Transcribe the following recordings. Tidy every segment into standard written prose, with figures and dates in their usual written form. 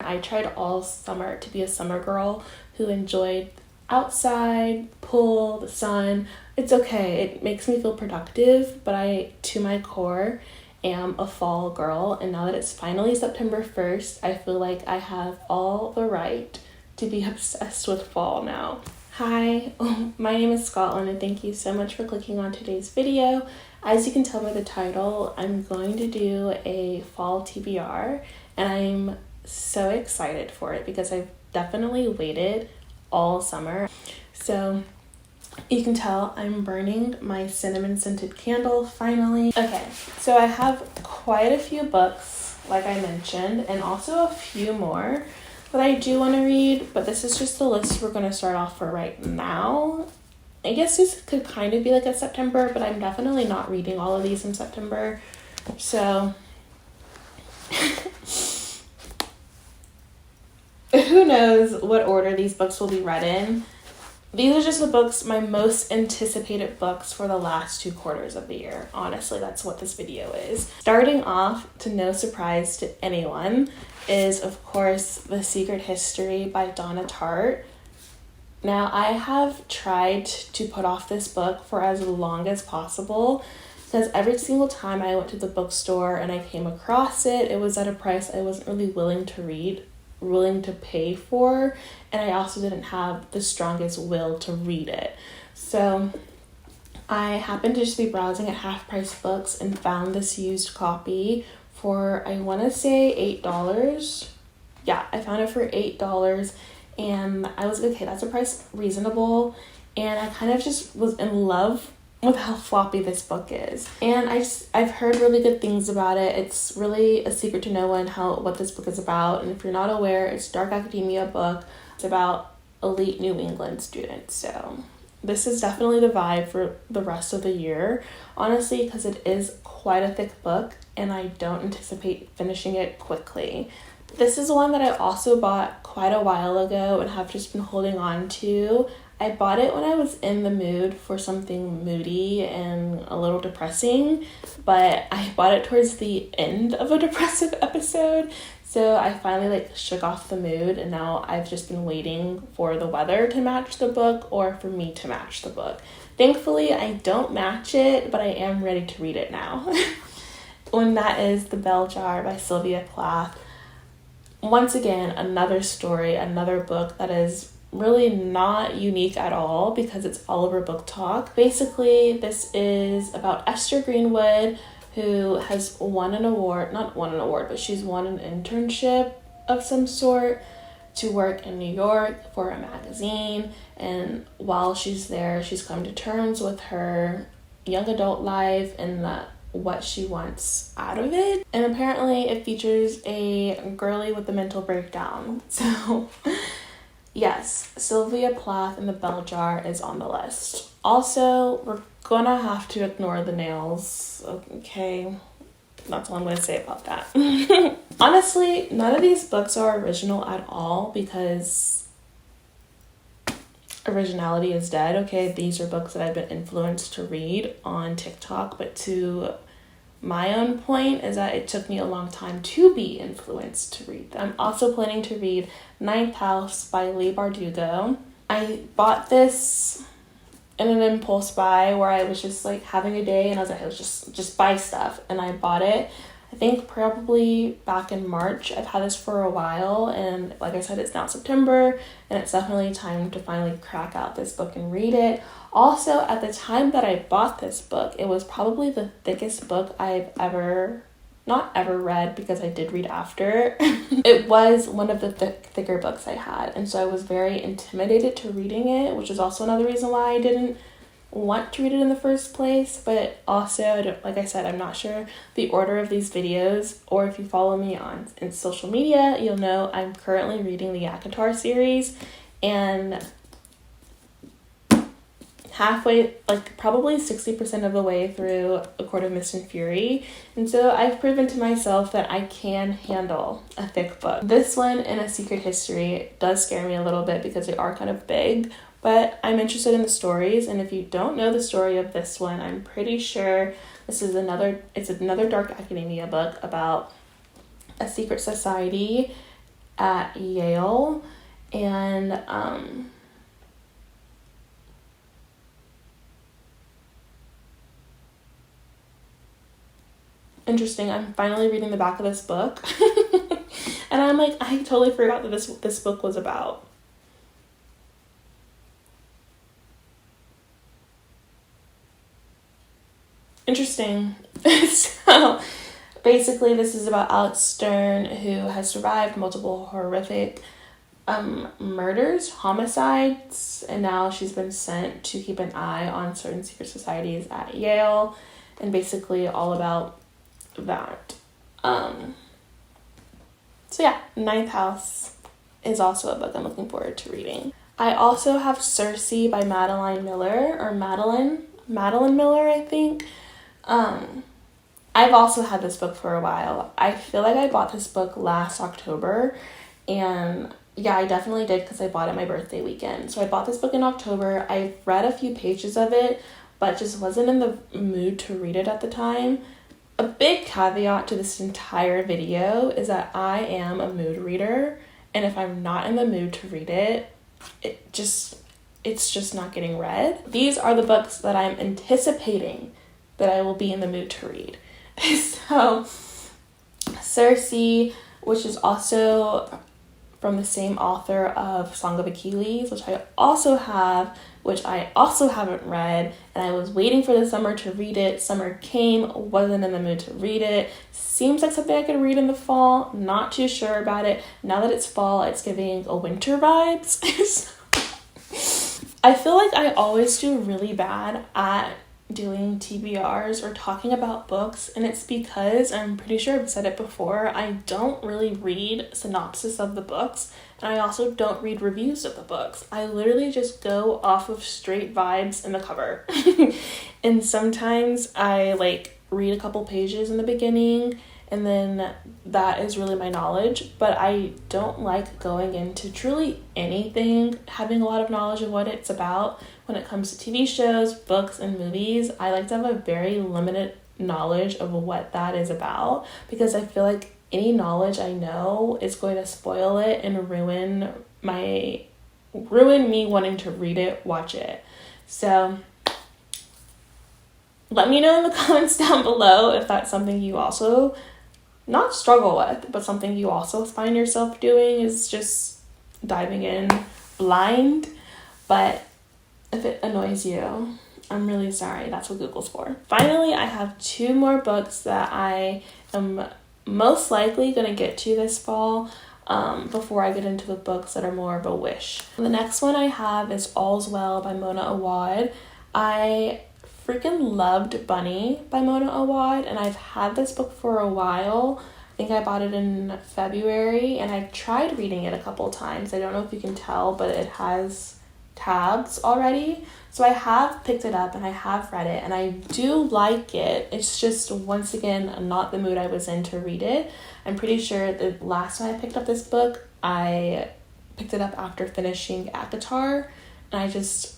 I tried all summer to be a summer girl who enjoyed outside, pool, the sun. It's okay. It makes me feel productive, but I, to my core, am a fall girl. And now that it's finally September 1st, I feel like I have all the right to be obsessed with fall now. Hi, my name is Scotland and thank you so much for clicking on today's video. As you can tell by the title, I'm going to do a fall TBR and I'm so excited for it because I've definitely waited all summer. So you can tell I'm burning my cinnamon scented candle finally. Okay, so I have quite a few books, like I mentioned, and also a few more that I do want to read, but this is just the list we're going to start off for right now. I guess this could kind of be like a September, but I'm definitely not reading all of these in September. So who knows what order these books will be read in. These are just the books, my most anticipated books for the last 2 quarters of the year. Honestly, that's what this video is. Starting off, to no surprise to anyone, is of course The Secret History by Donna Tartt. Now, I have tried to put off this book for as long as possible because every single time I went to the bookstore and I came across it, it was at a price I wasn't really willing to pay for, and I also didn't have the strongest will to read it. So I happened to just be browsing at Half Price Books and found this used copy for, I want to say $8. Yeah, I found it for $8 and I was like, okay, that's a price reasonable, and I kind of just was in love with how floppy this book is. And I've heard really good things about it. It's really a secret to no one what this book is about. And if you're not aware, it's a dark academia book. It's about elite New England students. So this is definitely the vibe for the rest of the year, honestly, because it is quite a thick book and I don't anticipate finishing it quickly. This is one that I also bought quite a while ago and have just been holding on to. I bought it when I was in the mood for something moody and a little depressing, but I bought it towards the end of a depressive episode, so I finally shook off the mood, and now I've just been waiting for the weather to match the book or for me to match the book. Thankfully, I don't match it, but I am ready to read it now. And that is The Bell Jar by Sylvia Plath. Once again, another story, another book that is really not unique at all because it's all over Book Talk. Basically, this is about Esther Greenwood, who has she's won an internship of some sort to work in New York for a magazine, and while she's there, she's come to terms with her young adult life and what she wants out of it. And apparently it features a girly with a mental breakdown. So yes, Sylvia Plath and The Bell Jar is on the list. Also, we're gonna have to ignore the nails, okay? That's all I'm gonna say about that. Honestly, none of these books are original at all because originality is dead, okay? These are books that I've been influenced to read on TikTok, but to my own point is that it took me a long time to be influenced to read them. I'm also planning to read Ninth House by Leigh Bardugo. I bought this in an impulse buy where I was just having a day and I was like, let's just buy stuff, and I bought it. I think probably back in March. I've had this for a while, and like I said, it's now September, and it's definitely time to finally crack out this book and read it. Also, at the time that I bought this book, it was probably the thickest book I've not ever read because I did read after. It was one of the thicker books I had, and so I was very intimidated to reading it, which is also another reason why I didn't want to read it in the first place. But also, like I said, I'm not sure the order of these videos, or if you follow me in social media, you'll know I'm currently reading the ACOTAR series, and halfway, probably 60% of the way through A Court of Mist and Fury, and so I've proven to myself that I can handle a thick book. This one and A Secret History does scare me a little bit because they are kind of big, but I'm interested in the stories, and if you don't know the story of this one, I'm pretty sure it's another dark academia book about a secret society at Yale, and interesting, I'm finally reading the back of this book. And I'm like, I totally forgot that this book was about. Interesting. So basically this is about Alex Stern, who has survived multiple horrific murders, homicides, and now she's been sent to keep an eye on certain secret societies at Yale, and basically all about that. So yeah, Ninth House is also a book I'm looking forward to reading. I also have Circe by Madeline Miller, or Madeline Miller, I think. I've also had this book for a while. I feel like I bought this book last October, and yeah, I definitely did because I bought it my birthday weekend. So I bought this book in October. I read a few pages of it, but just wasn't in the mood to read it at the time. A big caveat to this entire video is that I am a mood reader, and if I'm not in the mood to read it, it's just not getting read. These are the books that I'm anticipating that I will be in the mood to read. So Circe, which is also from the same author of Song of Achilles, which I also haven't read, and I was waiting for the summer to read it. Summer came, wasn't in the mood to read it. Seems like something I could read in the fall, not too sure about it. Now that it's fall, it's giving a winter vibes. I feel like I always do really bad at doing TBRs or talking about books, and it's because, I'm pretty sure I've said it before, I don't really read synopsis of the books, and I also don't read reviews of the books. I literally just go off of straight vibes in the cover. And sometimes I read a couple pages in the beginning, and then that is really my knowledge, but I don't like going into truly anything having a lot of knowledge of what it's about. When it comes to TV shows, books, and movies, I like to have a very limited knowledge of what that is about, because I feel like any knowledge I know is going to spoil it and ruin me wanting to read it, watch it. So let me know in the comments down below if that's something you also not struggle with, but something you also find yourself doing, is just diving in blind. But if it annoys you, I'm really sorry. That's what Google's for. Finally, I have 2 more books that I am most likely going to get to this fall before I get into the books that are more of a wish. The next one I have is All's Well by Mona Awad. I freaking loved Bunny by Mona Awad, and I've had this book for a while. I think I bought it in February, and I tried reading it a couple times. I don't know if you can tell, but it has tabs already. So I have picked it up and I have read it, and I do like it. It's just, once again, not the mood I was in to read it. I'm pretty sure the last time I picked up this book, I picked it up after finishing ACOTAR, and I just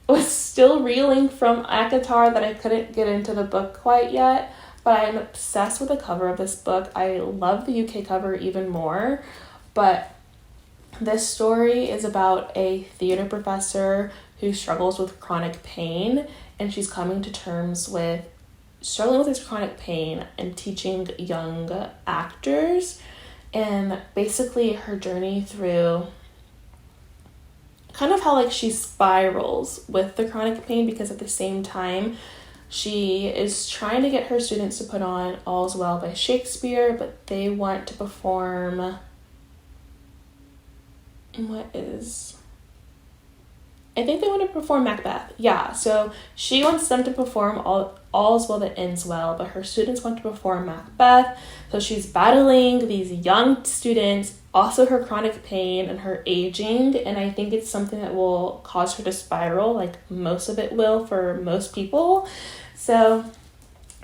was still reeling from ACOTAR that I couldn't get into the book quite yet. But I'm obsessed with the cover of this book. I love the UK cover even more. But this story is about a theater professor who struggles with chronic pain, and she's coming to terms with struggling with this chronic pain and teaching young actors, and basically her journey through kind of how she spirals with the chronic pain, because at the same time she is trying to get her students to put on All's Well by Shakespeare, but they want to perform I think they want to perform Macbeth. Yeah, so she wants them to perform All's Well That Ends Well, but her students want to perform Macbeth. So she's battling these young students, also her chronic pain and her aging, and I think it's something that will cause her to spiral, like most of it will for most people. So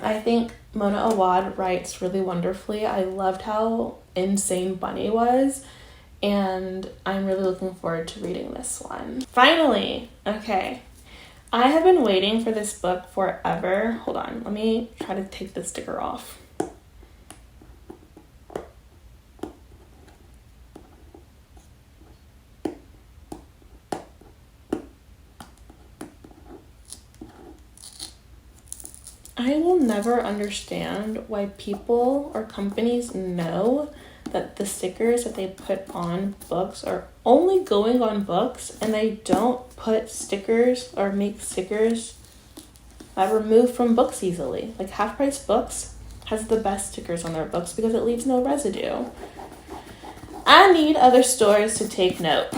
I think Mona Awad writes really wonderfully. I loved how insane Bunny was, and I'm really looking forward to reading this one. Finally, okay, I have been waiting for this book forever. Hold on, let me try to take the sticker off. I will never understand why people or companies know that the stickers that they put on books are only going on books, and they don't put stickers or make stickers that remove from books easily. Like Half Price Books has the best stickers on their books because it leaves no residue. I need other stores to take note.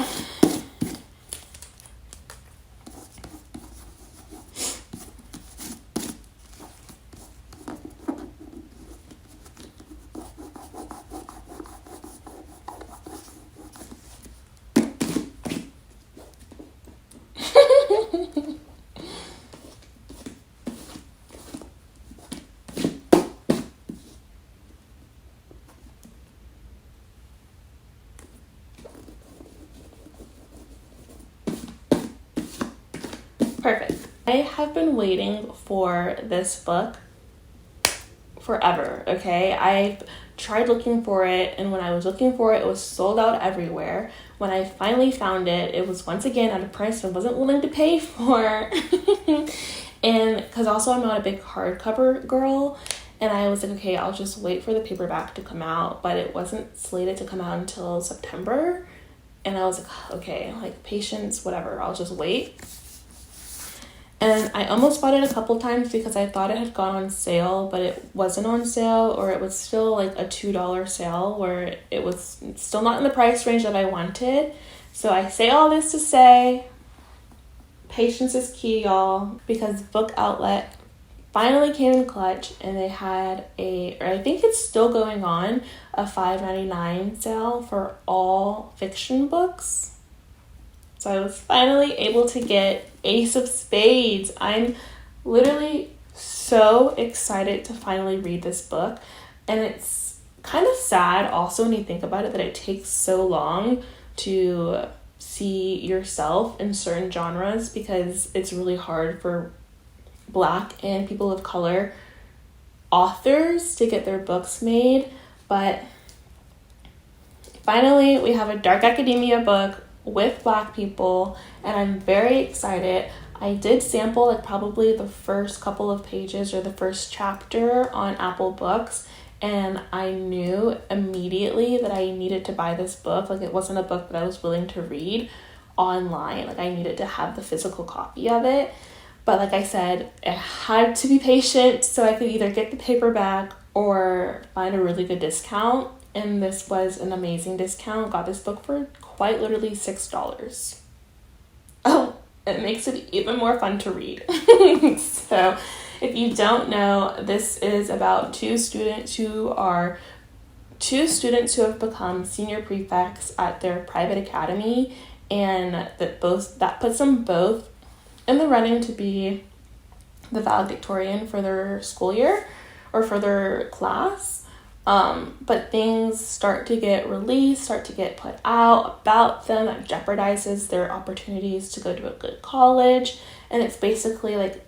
Perfect. I have been waiting for this book forever, okay? I've tried looking for it, and when I was looking for it, it was sold out everywhere. When I finally found it, it was once again at a price I wasn't willing to pay for. And because also I'm not a big hardcover girl, and I was like, okay, I'll just wait for the paperback to come out, but it wasn't slated to come out until September. And I was like, okay, like patience, whatever, I'll just wait. And I almost bought it a couple times because I thought it had gone on sale, but it wasn't on sale, or it was still like a $2 sale where it was still not in the price range that I wanted. So I say all this to say, patience is key, y'all, because Book Outlet finally came in clutch, and they had or I think it's still going on, a $5.99 sale for all fiction books. So I was finally able to get Ace of Spades. I'm literally so excited to finally read this book. And it's kind of sad also when you think about it that it takes so long to see yourself in certain genres, because it's really hard for Black and people of color authors to get their books made. But finally, we have a dark academia book with Black people, and I'm very excited. I did sample like probably the first couple of pages or the first chapter on Apple Books, and I knew immediately that I needed to buy this book. Like, it wasn't a book that I was willing to read online. Like, I needed to have the physical copy of it. But like I said, I had to be patient so I could either get the paperback or find a really good discount. And this was an amazing discount. Got this book for quite literally $6. Oh, it makes it even more fun to read. So if you don't know, this is about two students who have become senior prefects at their private academy, and that puts them both in the running to be the valedictorian for their school year or for their class. But things start to get released, start to get put out about them that jeopardizes their opportunities to go to a good college. And it's basically like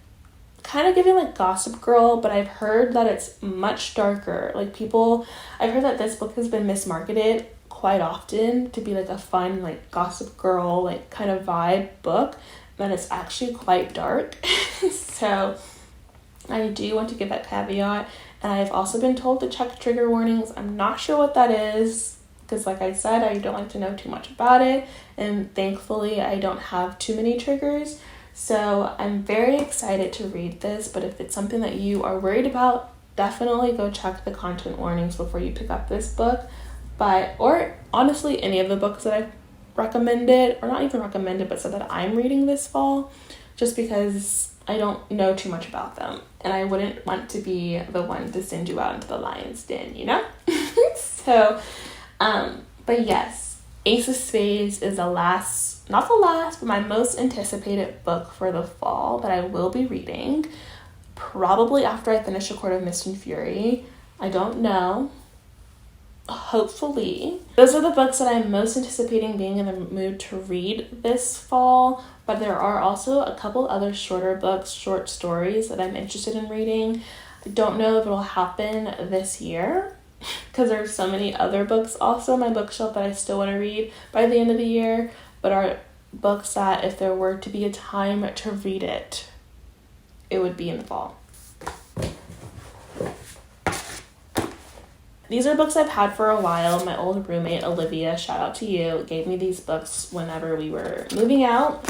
kind of giving like Gossip Girl, but I've heard that it's much darker. I've heard that this book has been mismarketed quite often to be like a fun like Gossip Girl like kind of vibe book, but it's actually quite dark. So I do want to give that caveat. And I've also been told to check trigger warnings. I'm not sure what that is, because like I said, I don't like to know too much about it. And thankfully, I don't have too many triggers. So I'm very excited to read this. But if it's something that you are worried about, definitely go check the content warnings before you pick up this book. Or honestly, any of the books that I've recommended, or not even recommended, but said that I'm reading this fall, just because I don't know too much about them, and I wouldn't want to be the one to send you out into the lion's den, you know? So, but yes, Ace of Spades is not the last, but my most anticipated book for the fall that I will be reading, probably after I finish A Court of Mist and Fury. I don't know. Hopefully. Those are the books that I'm most anticipating being in the mood to read this fall, but there are also a couple other shorter books, short stories that I'm interested in reading. I don't know if it'll happen this year because there's so many other books also on my bookshelf that I still want to read by the end of the year, but are books that if there were to be a time to read it, it would be in the fall. These are books I've had for a while. My old roommate, Olivia, shout out to you, gave me these books whenever we were moving out.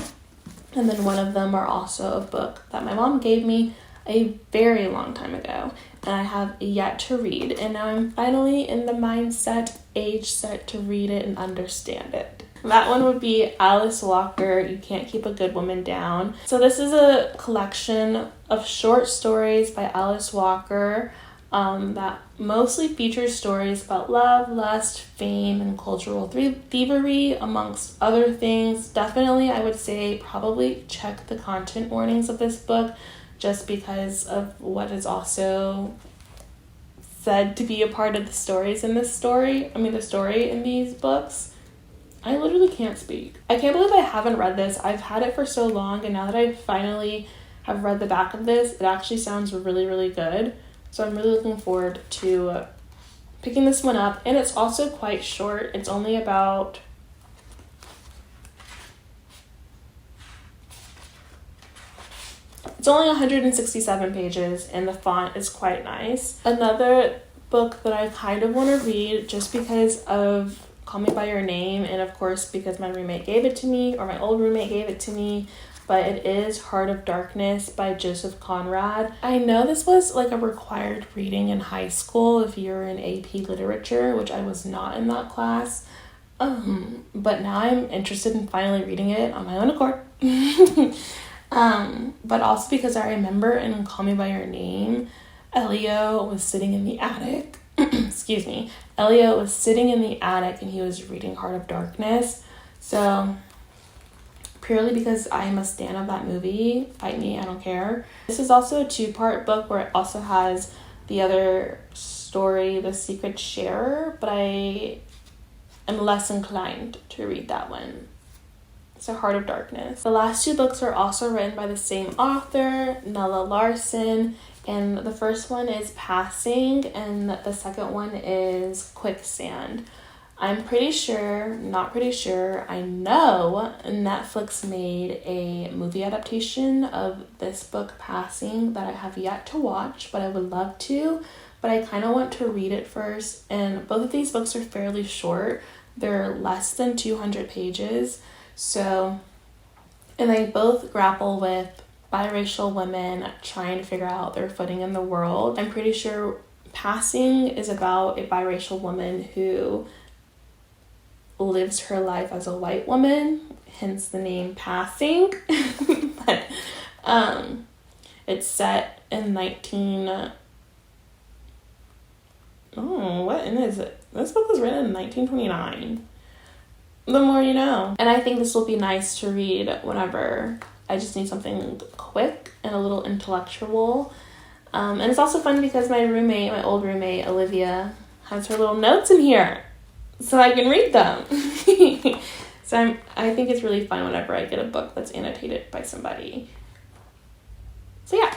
And then one of them are also a book that my mom gave me a very long time ago, and I have yet to read. And now I'm finally in the mindset, age set to read it and understand it. That one would be Alice Walker, You Can't Keep a Good Woman Down. So this is a collection of short stories by Alice Walker that mostly features stories about love, lust, fame, and cultural thievery, amongst other things. Definitely, I would say probably check the content warnings of this book, just because of what is also said to be a part of the stories in this story. The story in these books. I literally can't speak. I can't believe I haven't read this. I've had it for so long, and now that I finally have read the back of this, it actually sounds really, really good. So I'm really looking forward to picking this one up. And it's also quite short. It's only about... It's only 167 pages, and the font is quite nice. Another book that I kind of want to read, just because of Call Me By Your Name, and of course because my roommate gave it to me, or my old roommate gave it to me, but it is Heart of Darkness by Joseph Conrad. I know this was like a required reading in high school if you're in AP Literature, which I was not in that class. But now I'm interested in finally reading it on my own accord. But also because I remember in Call Me By Your Name, Elio was sitting in the attic. Excuse me. Elio was sitting in the attic and he was reading Heart of Darkness. So... purely because I am a stan of that movie. Fight me, I don't care. This is also a 2-part book where it also has the other story, The Secret Sharer, but I am less inclined to read that one. So Heart of Darkness. The last 2 books are also written by the same author, Nella Larson, and the first one is Passing, and the second one is Quicksand. I'm pretty sure, not pretty sure, I know Netflix made a movie adaptation of this book, Passing, that I have yet to watch, but I would love to. But I kind of want to read it first, and both of these books are fairly short. They're less than 200 pages, so, and they both grapple with biracial women trying to figure out their footing in the world. I'm pretty sure Passing is about a biracial woman who lives her life as a white woman, hence the name Passing. But it's set in what is it? This book was written in 1929. The more you know. And I think this will be nice to read whenever I just need something quick and a little intellectual. And it's also fun because my old roommate, Olivia, has her little notes in here, so I can read them. So I think it's really fun whenever I get a book that's annotated by somebody. So yeah.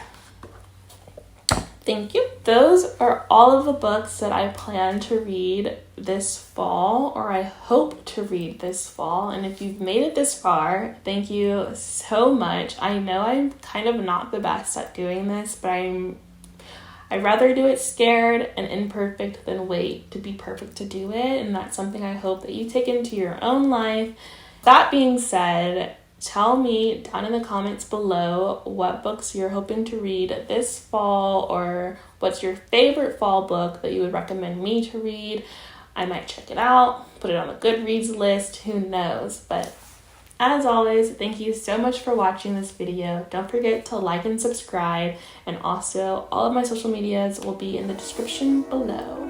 Thank you. Those are all of the books that I plan to read this fall, or I hope to read this fall. And if you've made it this far, thank you so much. I know I'm kind of not the best at doing this, but I'd rather do it scared and imperfect than wait to be perfect to do it. And that's something I hope that you take into your own life. That being said, tell me down in the comments below what books you're hoping to read this fall, or what's your favorite fall book that you would recommend me to read. I might check it out, put it on a Goodreads list, who knows. But as always, thank you so much for watching this video. Don't forget to like and subscribe, and also all of my social medias will be in the description below.